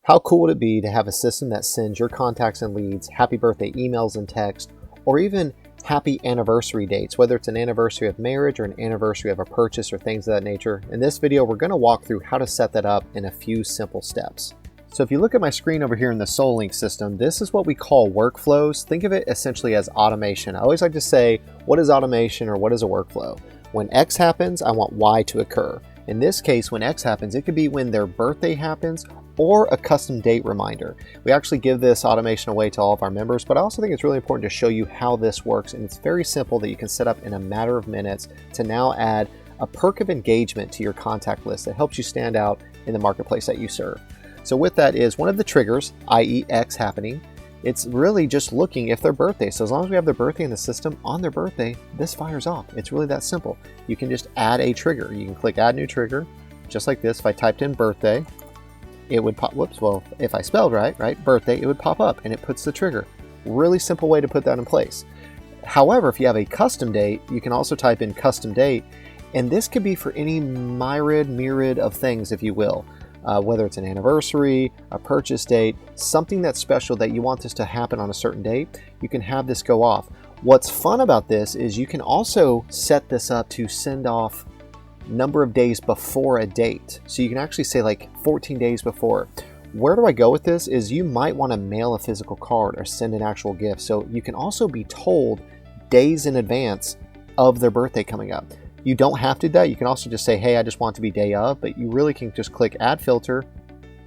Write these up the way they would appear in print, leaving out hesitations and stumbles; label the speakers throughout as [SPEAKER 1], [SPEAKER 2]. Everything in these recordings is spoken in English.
[SPEAKER 1] How cool would it be to have a system that sends your contacts and leads happy birthday emails and text, or even happy anniversary dates, whether it's an anniversary of marriage or an anniversary of a purchase or things of that nature? In this video, we're going to walk through how to set that up in a few simple steps. So if you look at my screen over here in the SoulLink system, this is what we call workflows. Think of it essentially as automation. I always like to say, what is automation or what is a workflow? When X happens, I want Y to occur. In this case, when X happens, it could be when their birthday happens or a custom date reminder. We actually give this automation away to all of our members, but I also think it's really important to show you how this works. And it's very simple that you can set up in a matter of minutes to now add a perk of engagement to your contact list that helps you stand out in the marketplace that you serve. So with that is one of the triggers, i.e. X happening. It's really just looking if their birthday. So as long as we have their birthday in the system on their birthday, this fires off. It's really that simple. You can just add a trigger. You can click add new trigger, just like this. If I typed in birthday, it would pop, whoops, well, if I spelled right, birthday, it would pop up and it puts the trigger. Really simple way to put that in place. However, if you have a custom date, you can also type in custom date, and this could be for any myriad of things, if you will. Whether it's an anniversary, a purchase date, something that's special that you want this to happen on a certain date, you can have this go off. What's fun about this is you can also set this up to send off number of days before a date. So you can actually say like 14 days before. Where do I go with this is you might want to mail a physical card or send an actual gift. So you can also be told days in advance of their birthday coming up. You don't have to do that. You can also just say, hey, I just want it to be day of, but you really can just click add filter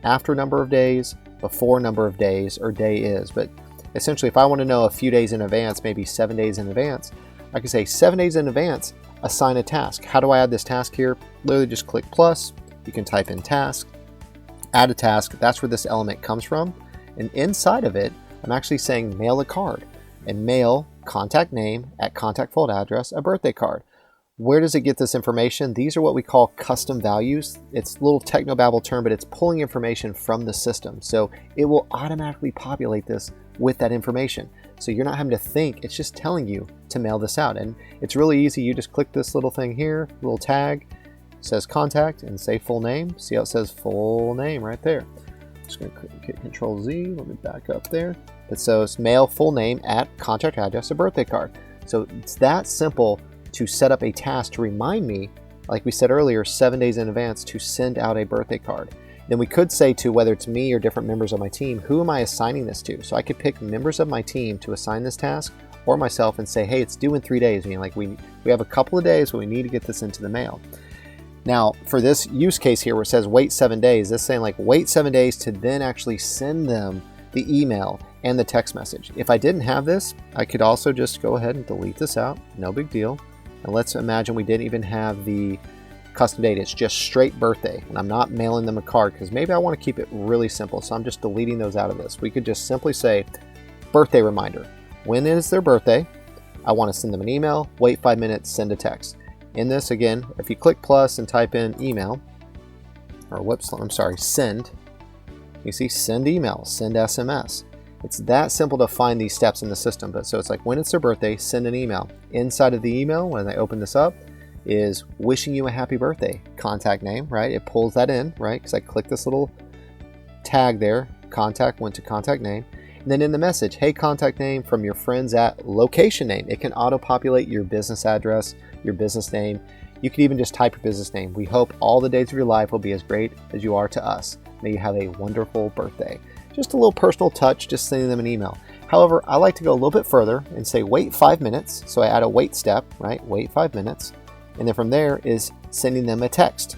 [SPEAKER 1] after number of days, before number of days, or day is. But essentially, if I want to know a few days in advance, maybe 7 days in advance, I can say 7 days in advance, assign a task. How do I add this task here? Literally just click plus. You can type in task, add a task. That's where this element comes from. And inside of it, I'm actually saying mail a card, and mail contact name at contact fold address, a birthday card. Where does it get this information? These are what we call custom values. It's a little technobabble term, but it's pulling information from the system. So it will automatically populate this with that information. So you're not having to think, it's just telling you to mail this out. And it's really easy. You just click this little thing here, little tag, it says contact, and say full name. See how it says full name right there. Just gonna hit Control Z, let me back up there. It says mail full name at contact address, a birthday card. So it's that simple to set up a task to remind me, like we said earlier, 7 days in advance to send out a birthday card. Then we could say to whether it's me or different members of my team, who am I assigning this to? So I could pick members of my team to assign this task, or myself, and say, hey, it's due in 3 days. I mean, like we have a couple of days, but we need to get this into the mail. Now, for this use case here where it says wait 7 days, this is saying like wait 7 days to then actually send them the email and the text message. If I didn't have this, I could also just go ahead and delete this out. No big deal. And let's imagine we didn't even have the custom date. It's just straight birthday. And I'm not mailing them a card because maybe I want to keep it really simple. So I'm just deleting those out of this. We could just simply say birthday reminder. When is their birthday? I want to send them an email. Wait 5 minutes, send a text. In this, again, if you click plus and type in email, or whoops, I'm sorry, send. You see send email, send SMS. It's that simple to find these steps in the system. But so it's like when it's their birthday, send an email. Inside of the email, when I open this up, is wishing you a happy birthday. Contact name, right? It pulls that in, right? Because I click this little tag there. Contact went to contact name. And then in the message, hey, contact name from your friends at location name. It can auto-populate your business address, your business name. You could even just type your business name. We hope all the days of your life will be as great as you are to us. May you have a wonderful birthday. Just a little personal touch, just sending them an email. However, I like to go a little bit further and say wait 5 minutes. So I add a wait step, right? Wait 5 minutes. And then from there is sending them a text.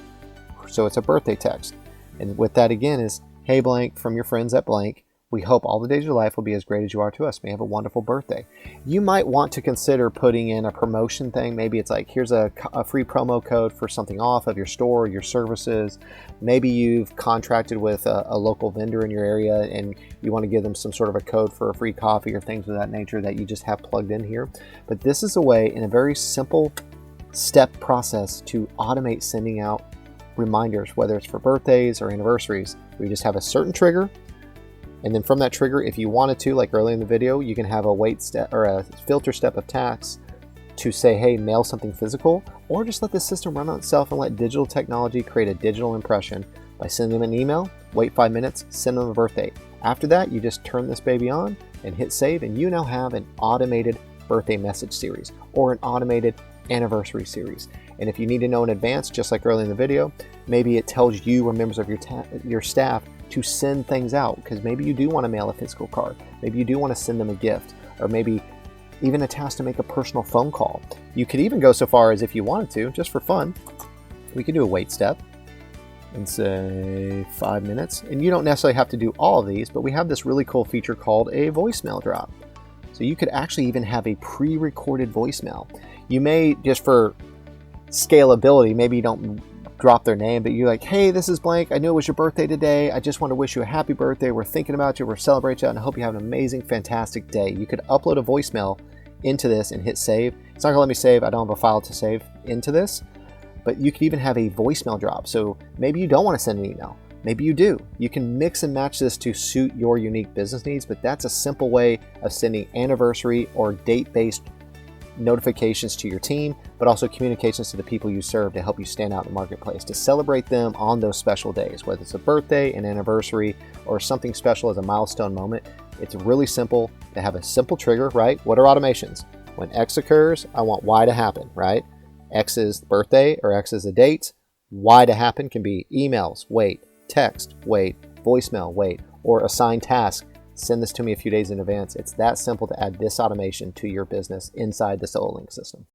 [SPEAKER 1] So it's a birthday text. And with that again is, hey blank, from your friends at blank. We hope all the days of your life will be as great as you are to us. May have a wonderful birthday. You might want to consider putting in a promotion thing. Maybe it's like, here's a free promo code for something off of your store, your services. Maybe you've contracted with a local vendor in your area and you want to give them some sort of a code for a free coffee or things of that nature that you just have plugged in here. But this is a way in a very simple step process to automate sending out reminders, whether it's for birthdays or anniversaries. We just have a certain trigger. And then from that trigger, if you wanted to, like earlier in the video, you can have a wait step or a filter step of tasks to say, hey, mail something physical, or just let the system run on itself and let digital technology create a digital impression by sending them an email wait 5 minutes, send them a birthday. After that, you just turn this baby on and hit save, and you now have an automated birthday message series or an automated anniversary series. And if you need to know in advance, just like earlier in the video, maybe it tells you or members of your staff to send things out, because maybe you do want to mail a physical card, maybe you do want to send them a gift, or maybe even a task to make a personal phone call. You could even go so far as, if you wanted to, just for fun, we could do a wait step and say 5 minutes. And you don't necessarily have to do all of these, but we have this really cool feature called a voicemail drop. So you could actually even have a pre-recorded voicemail. You may, just for scalability, maybe you don't drop their name, but you're like, hey, this is blank. I knew it was your birthday today. I just want to wish you a happy birthday. We're thinking about you. We're celebrating you, and I hope you have an amazing, fantastic day. You could upload a voicemail into this and hit save. It's not gonna let me save. I don't have a file to save into this, but you could even have a voicemail drop. So maybe you don't want to send an email. Maybe you do. You can mix and match this to suit your unique business needs, but that's a simple way of sending anniversary or date-based notifications to your team, but also communications to the people you serve to help you stand out in the marketplace, to celebrate them on those special days, whether it's a birthday, an anniversary, or something special as a milestone moment. It's really simple to have a simple trigger, right? What are automations? When X occurs, I want Y to happen, right? X is the birthday, or X is the date. Y to happen can be emails, wait, text, wait, voicemail, wait, or assign task. Send this to me a few days in advance. It's that simple to add this automation to your business inside the SoloLink system.